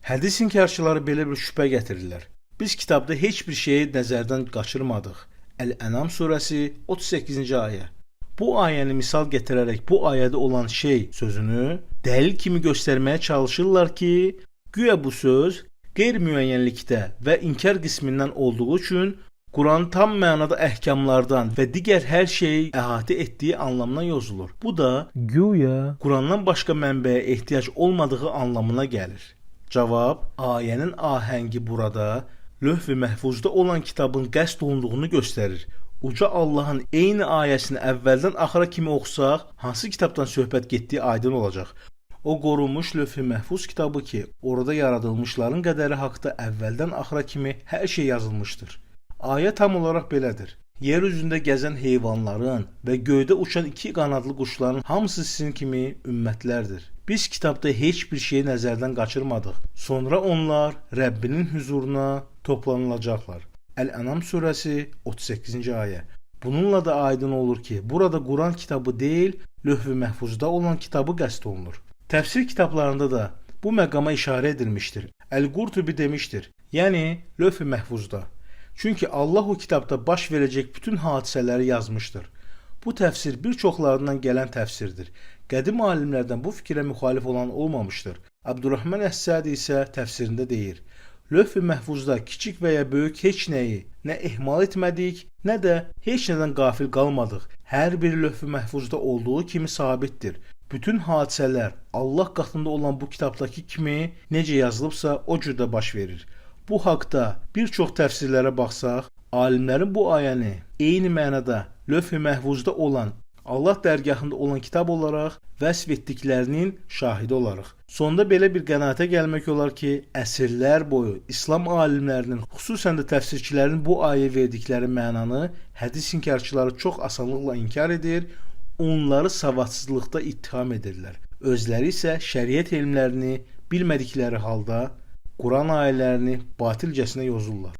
Hədis inkarçıları belə bir şübhə gətirirlər. Biz kitabda heç bir şeyi nəzərdən qaçırmadıq. Əl-Ənam surəsi 38-ci ayə. Bu ayəni misal gətirərək bu ayədə olan şey sözünü dəlil kimi göstərməyə çalışırlar ki, güya bu söz qeyri-müəyyənlikdə və inkar qismindən olduğu üçün Quran tam mənada əhkamlardan və digər hər şeyi əhatə etdiyi anlamına yazılır. Bu da güya Qurandan başqa mənbəyə ehtiyac olmadığı anlamına gəlir. Cavab, ayənin ahəngi burada Lövh-i Məhfuzda olan kitabın qəsd olunduğunu göstərir. Uca Allahın eyni ayəsini əvvəldən axıra kimi oxusaq, hansı kitabdan söhbət getdiyi aydın olacaq. O qorunmuş Lövh-i Məhfuz kitabı ki, orada yaradılmışların qədəri haqda əvvəldən axıra kimi hər şey yazılmışdır. Ayə tam olaraq belədir. Yer üzündə gəzən heyvanların və göydə uçan iki qanadlı quşların hamısı sizin kimi ümmətlərdir. Biz kitabda heç bir şeyi nəzərdən qaçırmadıq. Sonra onlar Rəbbinin huzuruna toplanılacaqlar. Əl-Ənam surəsi 38-ci ayə. Bununla da aydın olur ki, burada Quran kitabı deyil, Lövh-i Məhfuzda olan kitabı qəsd olunur. Təfsir kitablarında da bu məqama işarə edilmişdir. Əl-Qurtubi demişdir, yəni Lövh-i Məhfuzda. Çünki Allah o kitabda baş verəcək bütün hadisələri yazmışdır. Bu təfsir bir çoxlarından gələn təfsirdir. Qədim alimlərdən bu fikrə müxalif olan olmamışdır. Abdurrahman Əs-Sədi isə təfsirində deyir: Lövh-i Məhfuzda kiçik və ya böyük heç nəyi nə ehmal etmədik, nə də heç nədən qafil qalmadıq. Hər bir Lövh-i Məhfuzda olduğu kimi sabitdir. Bütün hadisələr Allah qatında olan bu kitabdakı kimi necə yazılıbsa o cürdə baş verir. Bu haqda bir çox təfsirlərə baxsaq, alimlərin bu ayəni eyni mənada Lövh-i Məhfuzda olan Allah dərgahında olan kitab olaraq vəsf etdiklərinin şahidi olaraq. Sonda belə bir qənaətə gəlmək olar ki, əsrlər boyu İslam alimlərinin, xüsusən də təfsirçilərin bu ayə verdikləri mənanı hədis inkarçıları çox asanlıqla inkar edir, onları savadsızlıqda ittiham edirlər. Özləri isə şəriət elmlərini bilmədikləri halda Quran ayələrini batilcəsinə yozurlar.